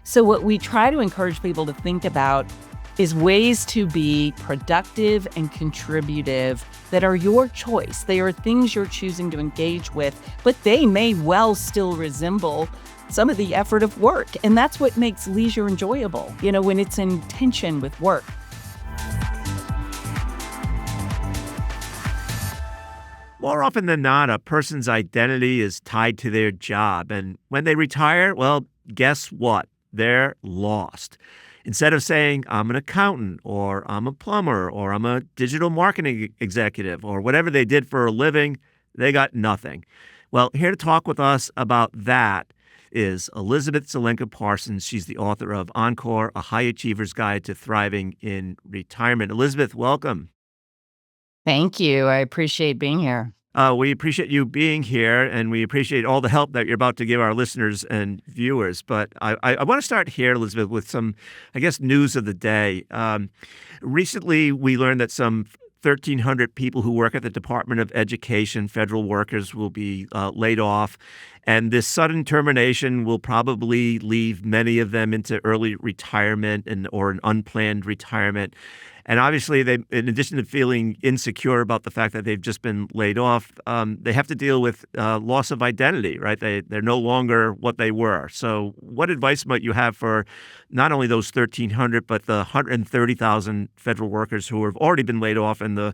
So what we try to encourage people to think about is ways to be productive and contributive that are your choice. They are things you're choosing to engage with, but they may well still resemble some of the effort of work. And that's what makes leisure enjoyable, when it's in tension with work. More often than not, a person's identity is tied to their job. And when they retire, well, guess what? They're lost. Instead of saying, I'm an accountant, or I'm a plumber, or I'm a digital marketing executive, or whatever they did for a living, they got nothing. Well, here to talk with us about that is Elizabeth Zelinka Parsons. She's the author of Encore, A High Achiever's Guide to Thriving in Retirement. Elizabeth, welcome. Thank you. I appreciate being here. We appreciate you being here, and we appreciate all the help that you're about to give our listeners and viewers. But I want to start here, Elizabeth, with some, news of the day. Recently, we learned that some 1,300 people who work at the Department of Education, federal workers, will be laid off. And this sudden termination will probably leave many of them into early retirement or an unplanned retirement. And obviously, in addition to feeling insecure about the fact that they've just been laid off, they have to deal with loss of identity, right? They're no longer what they were. So what advice might you have for not only those 1,300, but the 130,000 federal workers who have already been laid off and then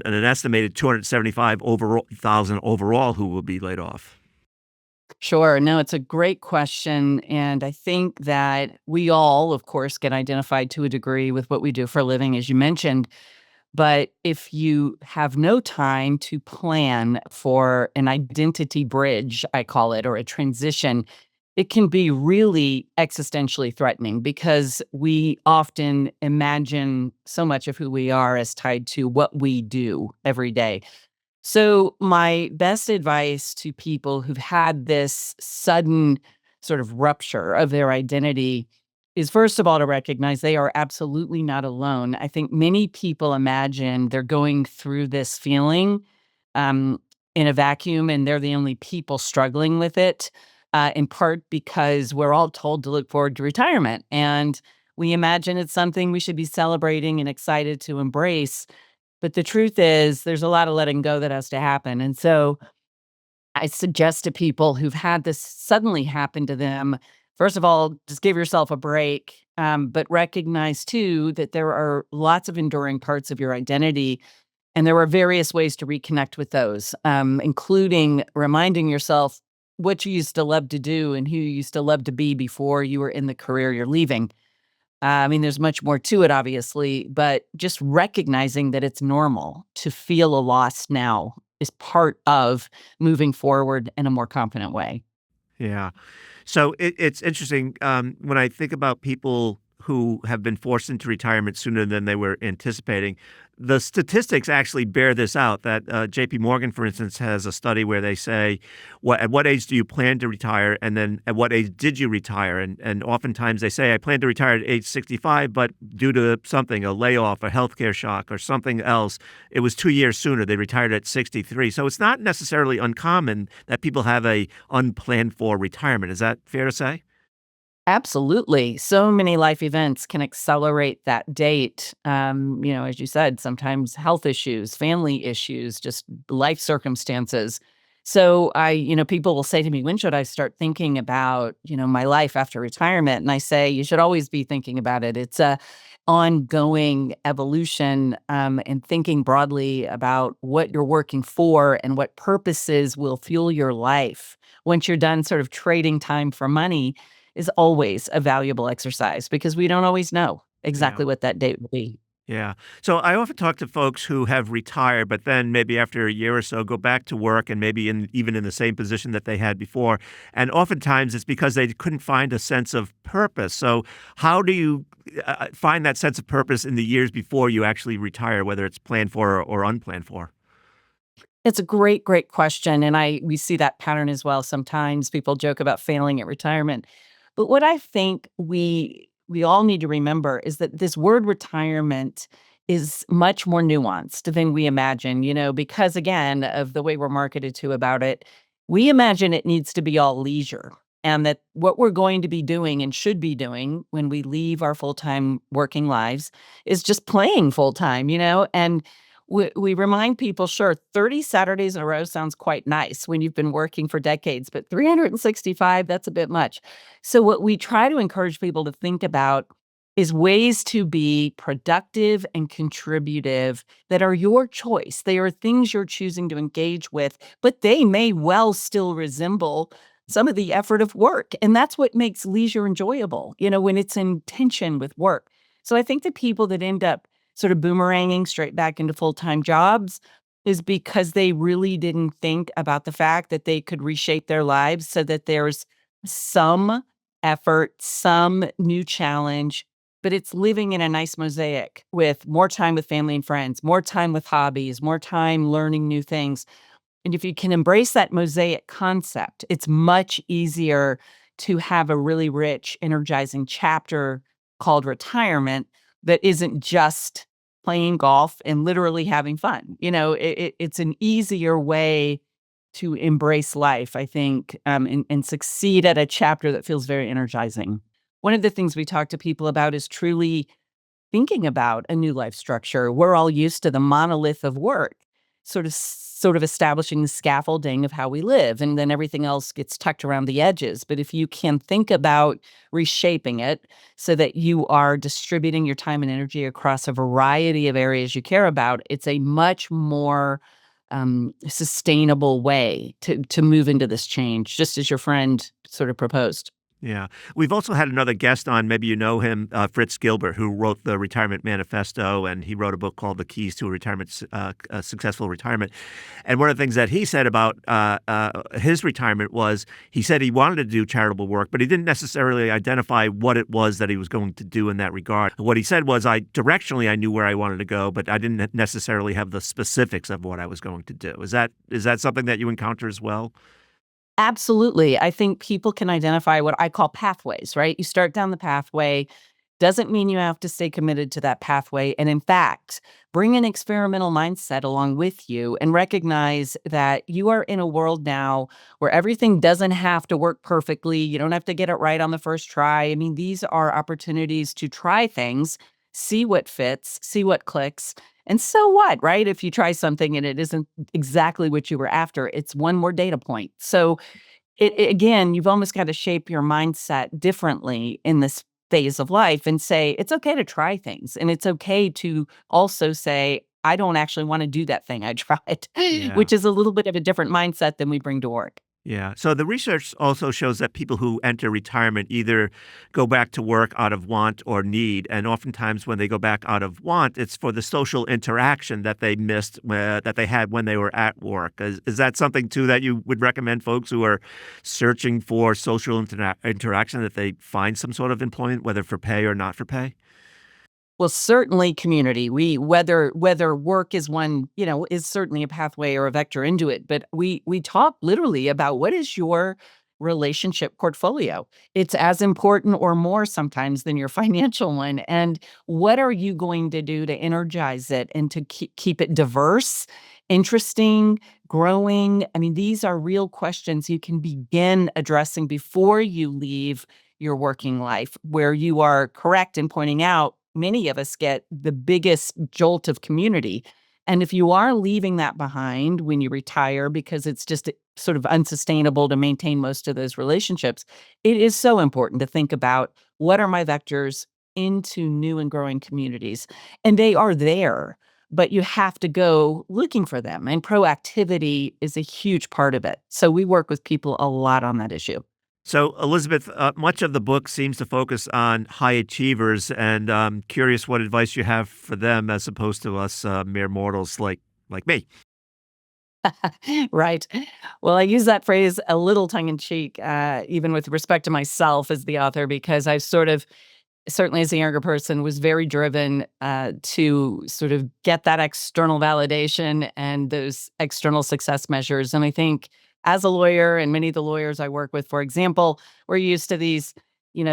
an estimated 275,000 overall who will be laid off? Sure. No, it's a great question. And I think that we all, of course, get identified to a degree with what we do for a living, as you mentioned. But if you have no time to plan for an identity bridge, I call it, or a transition, it can be really existentially threatening because we often imagine so much of who we are as tied to what we do every day. So, my best advice to people who've had this sudden sort of rupture of their identity is, first of all, to recognize they are absolutely not alone. I think many people imagine they're going through this feeling um, in a vacuum and they're the only people struggling with it, in part because we're all told to look forward to retirement. And we imagine it's something we should be celebrating and excited to embrace. But the truth is, there's a lot of letting go that has to happen. And so I suggest to people who've had this suddenly happen to them, first of all, just give yourself a break, but recognize too that there are lots of enduring parts of your identity. And there are various ways to reconnect with those, including reminding yourself what you used to love to do and who you used to love to be before you were in the career you're leaving. There's much more to it, obviously, but just recognizing that it's normal to feel a loss now is part of moving forward in a more confident way. Yeah. So it's interesting when I think about people who have been forced into retirement sooner than they were anticipating. The statistics actually bear this out. That J.P. Morgan, for instance, has a study where they say, at what age do you plan to retire, and then at what age did you retire? And oftentimes they say, I plan to retire at age 65, but due to something, a layoff, a healthcare shock, or something else, it was 2 years sooner. They retired at 63. So it's not necessarily uncommon that people have a unplanned for retirement. Is that fair to say? Absolutely. So many life events can accelerate that date. As you said, sometimes health issues, family issues, just life circumstances. So people will say to me, when should I start thinking about, my life after retirement? And I say, you should always be thinking about it. It's a ongoing evolution, and thinking broadly about what you're working for and what purposes will fuel your life. Once you're done sort of trading time for money, is always a valuable exercise because we don't always know Yeah. exactly what that date will be. Yeah. So I often talk to folks who have retired, but then maybe after a year or so go back to work and maybe even in the same position that they had before. And oftentimes it's because they couldn't find a sense of purpose. So how do you find that sense of purpose in the years before you actually retire, whether it's planned for or unplanned for? It's a great, great question, and we see that pattern as well. Sometimes people joke about failing at retirement. But what I think we all need to remember is that this word retirement is much more nuanced than we imagine, because again, of the way we're marketed to about it, we imagine it needs to be all leisure. and that what we're going to be doing and should be doing when we leave our full-time working lives is just playing full-time, and we remind people, sure, 30 Saturdays in a row sounds quite nice when you've been working for decades, but 365, that's a bit much. So what we try to encourage people to think about is ways to be productive and contributive that are your choice. They are things you're choosing to engage with, but they may well still resemble some of the effort of work. And that's what makes leisure enjoyable, when it's in tension with work. So I think the people that end up sort of boomeranging straight back into full-time jobs is because they really didn't think about the fact that they could reshape their lives so that there's some effort, some new challenge, but it's living in a nice mosaic with more time with family and friends, more time with hobbies, more time learning new things. And if you can embrace that mosaic concept, it's much easier to have a really rich, energizing chapter called retirement that isn't just playing golf and literally having fun. It's an easier way to embrace life, I think, and succeed at a chapter that feels very energizing. One of the things we talk to people about is truly thinking about a new life structure. We're all used to the monolith of work, sort of establishing the scaffolding of how we live, and then everything else gets tucked around the edges. But if you can think about reshaping it so that you are distributing your time and energy across a variety of areas you care about, it's a much more sustainable way to move into this change, just as your friend sort of proposed. Yeah. We've also had another guest on, maybe you know him, Fritz Gilbert, who wrote the Retirement Manifesto, and he wrote a book called The Keys to a Successful Retirement. And one of the things that he said about his retirement was he said he wanted to do charitable work, but he didn't necessarily identify what it was that he was going to do in that regard. What he said was, directionally I knew where I wanted to go, but I didn't necessarily have the specifics of what I was going to do. Is that something that you encounter as well? Absolutely. I think people can identify what I call pathways, right? You start down the pathway, doesn't mean you have to stay committed to that pathway. And in fact, bring an experimental mindset along with you and recognize that you are in a world now where everything doesn't have to work perfectly. You don't have to get it right on the first try. I mean, these are opportunities to try things, see what fits, see what clicks. And so what, right? If you try something and it isn't exactly what you were after, it's one more data point. So again, you've almost got to shape your mindset differently in this phase of life and say, it's okay to try things. And it's okay to also say, I don't actually want to do that thing I tried, Yeah. which is a little bit of a different mindset than we bring to work. Yeah. So the research also shows that people who enter retirement either go back to work out of want or need. And oftentimes when they go back out of want, it's for the social interaction that they missed, that they had when they were at work. Is that something, too, that you would recommend folks who are searching for social interaction, that they find some sort of employment, whether for pay or not for pay? Well, certainly community. Whether work is one, is certainly a pathway or a vector into it. But we talk literally about what is your relationship portfolio. It's as important or more sometimes than your financial one. And what are you going to do to energize it and to keep it diverse, interesting, growing? I mean, these are real questions you can begin addressing before you leave your working life, where you are correct in pointing out many of us get the biggest jolt of community. And if you are leaving that behind when you retire because it's just sort of unsustainable to maintain most of those relationships, it is so important to think about what are my vectors into new and growing communities. And they are there, but you have to go looking for them. And proactivity is a huge part of it. So we work with people a lot on that issue. So, Elizabeth, much of the book seems to focus on high achievers, and I'm curious what advice you have for them as opposed to us mere mortals like me. Right. Well, I use that phrase a little tongue in cheek, even with respect to myself as the author, because I've sort of, certainly as a younger person, was very driven to sort of get that external validation and those external success measures. And I think as a lawyer and many of the lawyers I work with, for example, we're used to these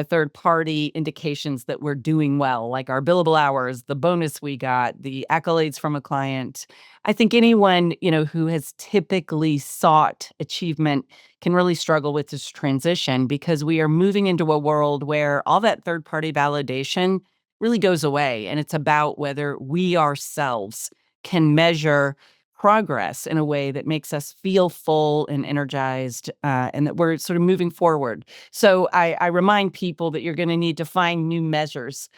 third party indications that we're doing well, like our billable hours, the bonus we got, the accolades from a client. I think anyone, who has typically sought achievement can really struggle with this transition because we are moving into a world where all that third party validation really goes away. And it's about whether we ourselves can measure progress in a way that makes us feel full and energized, and that we're sort of moving forward. So I remind people that you're going to need to find new measures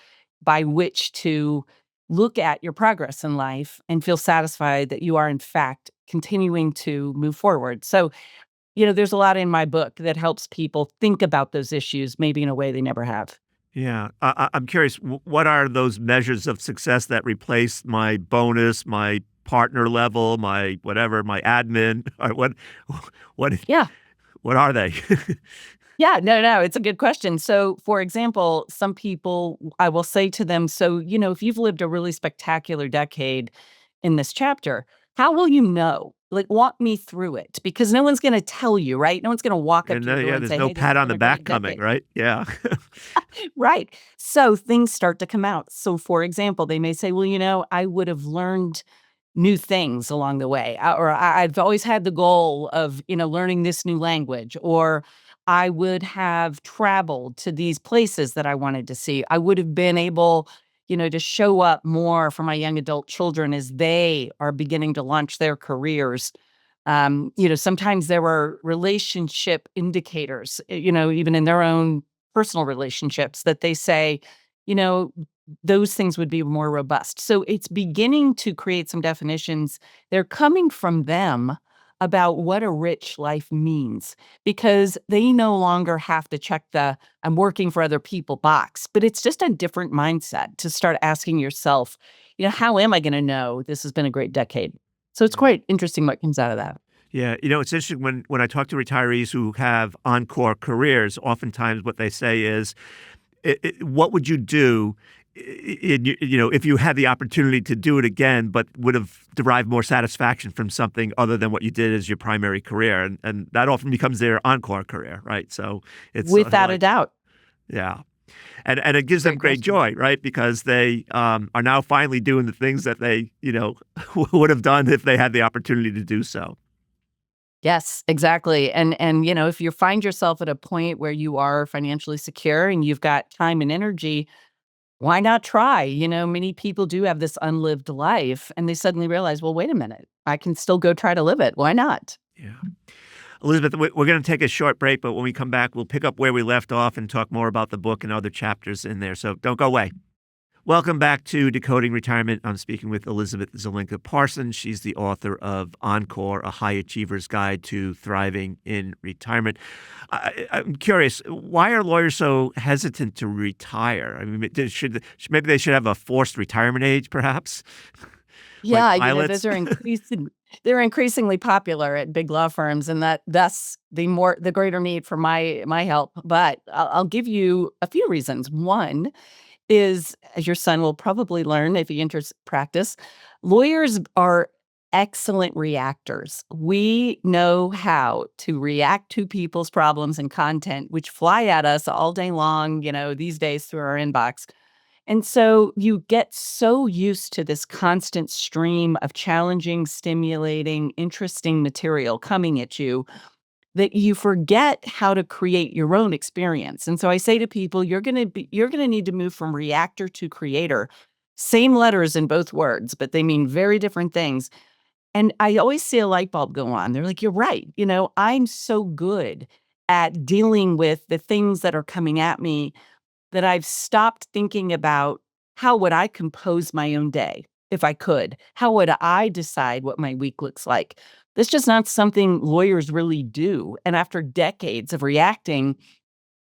by which to look at your progress in life and feel satisfied that you are, in fact, continuing to move forward. So, there's a lot in my book that helps people think about those issues maybe in a way they never have. Yeah. I'm curious, what are those measures of success that replace my bonus, my partner level, my whatever, my admin? Or what, Yeah. what are they? Yeah, no, it's a good question. So, for example, some people, I will say to them, so, if you've lived a really spectacular decade in this chapter, how will you know? Like, walk me through it because no one's going to tell you, right? No one's going to walk up And to your door yeah, and there's say, no hey, this pat has on been the a great back coming, decade. right? Yeah. Right. So things start to come out. So, for example, they may say, well, I would have learned new things along the way, I've always had the goal of, learning this new language, or I would have traveled to these places that I wanted to see. I would have been able, to show up more for my young adult children as they are beginning to launch their careers. Sometimes there were relationship indicators, even in their own personal relationships that they say, you know, those things would be more robust. So it's beginning to create some definitions. They're coming from them about what a rich life means because they no longer have to check the I'm working for other people box, but it's just a different mindset to start asking yourself, how am I going to know this has been a great decade? So it's Yeah. quite interesting what comes out of that. Yeah, it's interesting when I talk to retirees who have encore careers, oftentimes what they say is, what would you do if you had the opportunity to do it again, but would have derived more satisfaction from something other than what you did as your primary career? And that often becomes their encore career, right? So it's sort of Without a like, doubt. yeah. And it gives them Great great question. joy, right? Because they are now finally doing the things that they, would have done if they had the opportunity to do so. Yes, exactly. And if you find yourself at a point where you are financially secure and you've got time and energy, why not try? Many people do have this unlived life and they suddenly realize, well, wait a minute, I can still go try to live it. Why not? Yeah. Elizabeth, we're going to take a short break, but when we come back, we'll pick up where we left off and talk more about the book and other chapters in there. So don't go away. Welcome back to Decoding Retirement. I'm speaking with Elizabeth Zelinka Parsons. She's the author of Encore, A High Achiever's Guide to Thriving in Retirement. I'm curious, why are lawyers so hesitant to retire? I mean, maybe they should have a forced retirement age, perhaps, like Yeah, those pilots? are they're increasingly popular at big law firms, and that thus the greater need for my help. But I'll give you a few reasons. One is, as your son will probably learn if he enters practice, lawyers are excellent reactors. We know how to react to people's problems and content, which fly at us all day long, these days through our inbox. And so you get so used to this constant stream of challenging, stimulating, interesting material coming at you that you forget how to create your own experience. And so I say to people, you're going to need to move from reactor to creator. Same letters in both words, but they mean very different things. And I always see a light bulb go on. They're like, you're right. I'm so good at dealing with the things that are coming at me that I've stopped thinking about how would I compose my own day if I could? How would I decide what my week looks like? That's just not something lawyers really do. And after decades of reacting,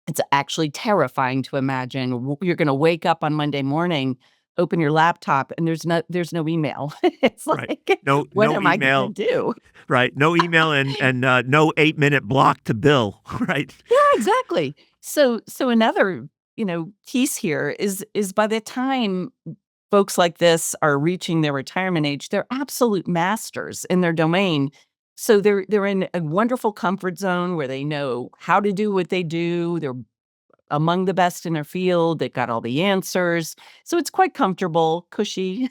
it's actually terrifying to imagine you're going to wake up on Monday morning, open your laptop, and there's no email. It's Right. like, No, what no am I going to email. do? Right. No email and no 8-minute block to bill. Right. Yeah, exactly. So another, piece here is by the time folks like this are reaching their retirement age, they're absolute masters in their domain. So they're in a wonderful comfort zone where they know how to do what they do. They're among the best in their field. They've got all the answers. So it's quite comfortable, cushy.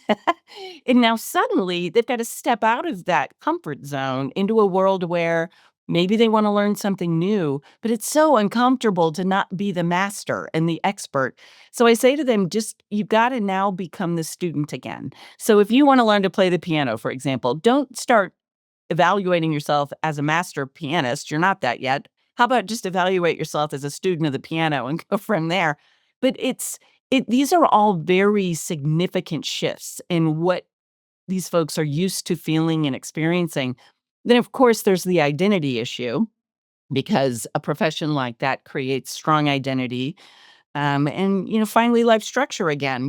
And now suddenly they've got to step out of that comfort zone into a world where maybe they want to learn something new, but it's so uncomfortable to not be the master and the expert. So I say to them, just you've got to now become the student again. So if you want to learn to play the piano, for example, don't start evaluating yourself as a master pianist. You're not that yet. How about just evaluate yourself as a student of the piano and go from there? But these are all very significant shifts in what these folks are used to feeling and experiencing. Then, of course, there's the identity issue because a profession like that creates strong identity and, finally, life structure again.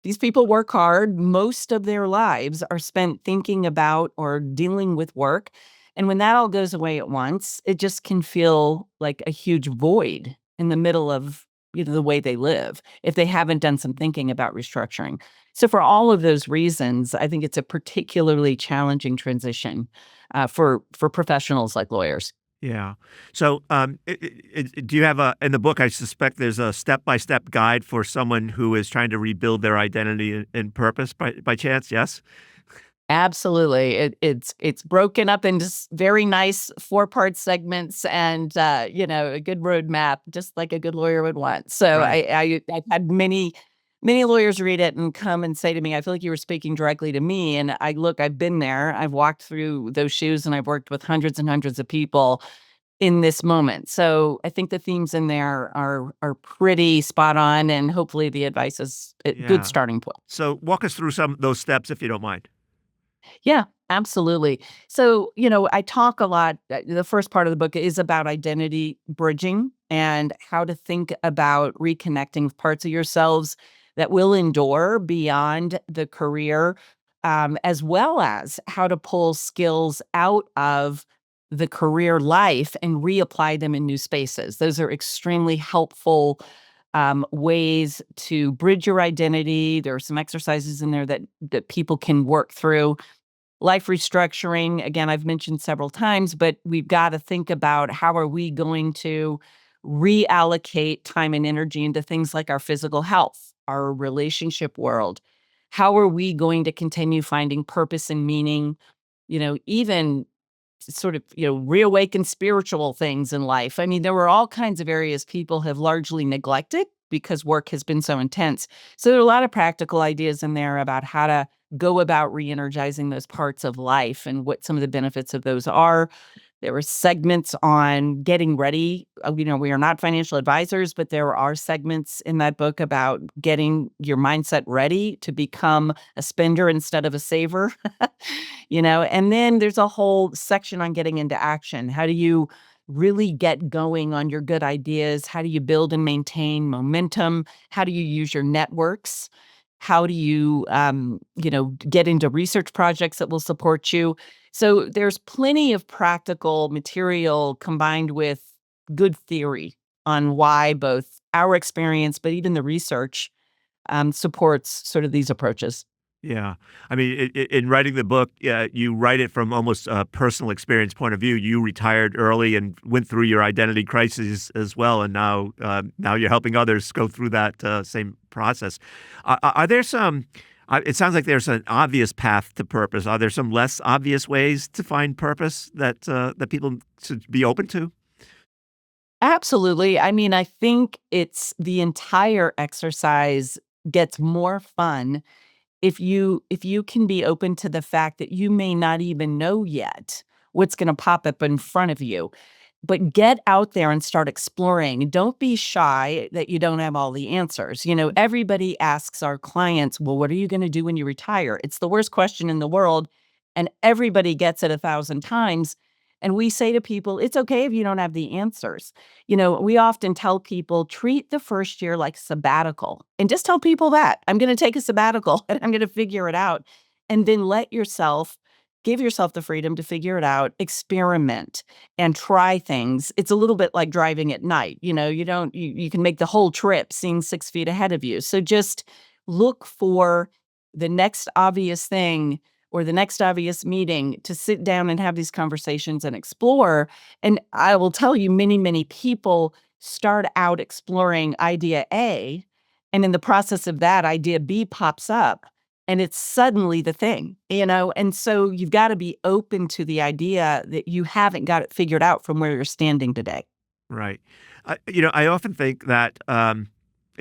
These people work hard. Most of their lives are spent thinking about or dealing with work. And when that all goes away at once, it just can feel like a huge void in the middle of the way they live if they haven't done some thinking about restructuring. So for all of those reasons, I think it's a particularly challenging transition for professionals like lawyers. Yeah. So, do you have in the book, I suspect there's a step-by-step guide for someone who is trying to rebuild their identity and purpose by chance? Yes? Absolutely. It's broken up into very nice four-part segments and, a good roadmap, just like a good lawyer would want. So Right. I've had many lawyers read it and come and say to me, "I feel like you were speaking directly to me." And I've been there. I've walked through those shoes, and I've worked with hundreds and hundreds of people in this moment. So I think the themes in there are pretty spot on, and hopefully the advice is a good Yeah. starting point. So walk us through some of those steps if you don't mind. Yeah, absolutely. So, I talk a lot. The first part of the book is about identity bridging and how to think about reconnecting with parts of yourselves that will endure beyond the career, as well as how to pull skills out of the career life and reapply them in new spaces. Those are extremely helpful ways to bridge your identity. There are some exercises in there that people can work through. Life restructuring, again, I've mentioned several times, but we've got to think about how are we going to reallocate time and energy into things like our physical health, our relationship world. How are we going to continue finding purpose and meaning, even sort of, reawaken spiritual things in life. I mean, there were all kinds of areas people have largely neglected because work has been so intense. So there are a lot of practical ideas in there about how to go about re-energizing those parts of life and what some of the benefits of those are. There were segments on getting ready. We are not financial advisors, but there are segments in that book about getting your mindset ready to become a spender instead of a saver. And then there's a whole section on getting into action. How do you really get going on your good ideas? How do you build and maintain momentum? How do you use your networks? How do you, get into research projects that will support you? So there's plenty of practical material combined with good theory on why both our experience, but even the research supports sort of these approaches. Yeah. I mean, in writing the book, you write it from almost a personal experience point of view. You retired early and went through your identity crisis as well, and now you're helping others go through that same process. Are there some? It sounds like there's an obvious path to purpose. Are there some less obvious ways to find purpose that people should be open to? Absolutely. I mean, I think it's the entire exercise gets more fun if you can be open to the fact that you may not even know yet what's gonna pop up in front of you. But get out there and start exploring. Don't be shy that you don't have all the answers. Everybody asks our clients, "Well, what are you gonna do when you retire?" It's the worst question in the world, and everybody gets it 1,000 times. And we say to people, "It's okay if you don't have the answers." We often tell people, "Treat the first year like sabbatical." And just tell people that, "I'm gonna take a sabbatical and I'm gonna figure it out." And then give yourself the freedom to figure it out, experiment and try things. It's a little bit like driving at night. You can make the whole trip seeing 6 feet ahead of you. So just look for the next obvious thing or the next obvious meeting to sit down and have these conversations and explore. And I will tell you, many, many people start out exploring idea A, and in the process of that, idea B pops up, and it's suddenly the thing, And so you've got to be open to the idea that you haven't got it figured out from where you're standing today. Right. I often think that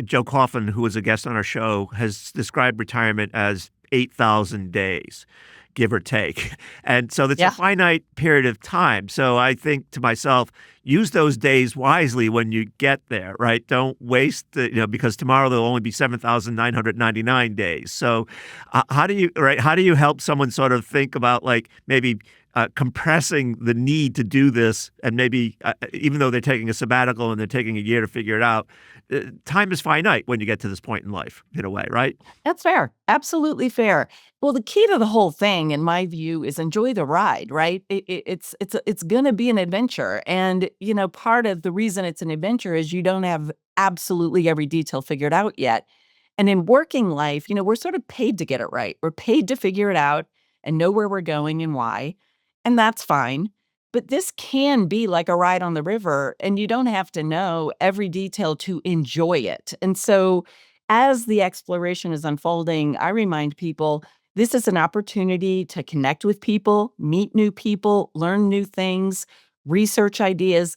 Joe Coughlin, who was a guest on our show, has described retirement as 8,000 days, give or take. And so it's a Yeah, finite period of time. So I think to myself, use those days wisely when you get there, right? Don't waste because tomorrow there'll only be 7,999 days. So how do you help someone sort of think about like maybe compressing the need to do this and maybe even though they're taking a sabbatical and they're taking a year to figure it out, time is finite when you get to this point in life in a way, right? that's fair. Absolutely fair. Well, the key to the whole thing, in my view, is enjoy the ride, right? It's going to be an adventure, and part of the reason it's an adventure is you don't have absolutely every detail figured out yet. And in working life, we're sort of paid to get it right. We're paid to figure it out and know where we're going and why, and that's fine. But this can be like a ride on the river, and you don't have to know every detail to enjoy it. And so, as the exploration is unfolding, I remind people this is an opportunity to connect with people, meet new people, learn new things, research ideas.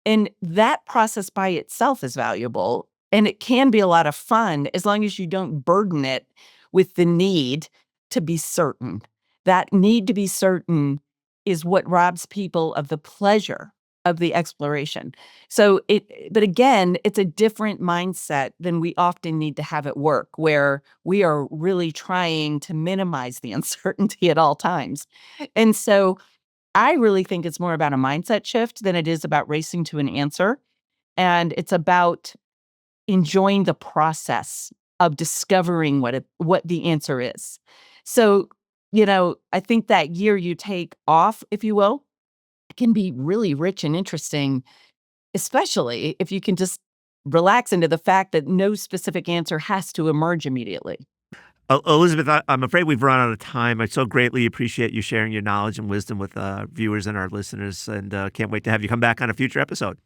And that process by itself is valuable, and it can be a lot of fun as long as you don't burden it with the need to be certain. That need to be certain is what robs people of the pleasure of the exploration. But again, it's a different mindset than we often need to have at work, where we are really trying to minimize the uncertainty at all times. And so I really think it's more about a mindset shift than it is about racing to an answer. And it's about enjoying the process of discovering what the answer is. So, I think that year you take off, if you will, can be really rich and interesting, especially if you can just relax into the fact that no specific answer has to emerge immediately. Elizabeth, I'm afraid we've run out of time. I so greatly appreciate you sharing your knowledge and wisdom with viewers and our listeners, and can't wait to have you come back on a future episode.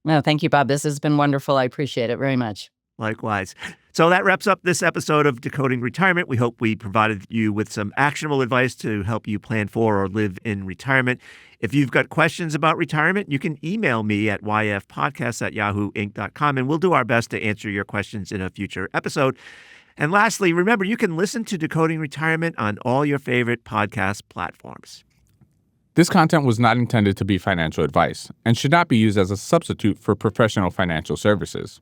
No, thank you, Bob. This has been wonderful. I appreciate it very much. Likewise. So that wraps up this episode of Decoding Retirement. We hope we provided you with some actionable advice to help you plan for or live in retirement. If you've got questions about retirement, you can email me at yfpodcast@yahooinc.com, and we'll do our best to answer your questions in a future episode. And lastly, remember, you can listen to Decoding Retirement on all your favorite podcast platforms. This content was not intended to be financial advice and should not be used as a substitute for professional financial services.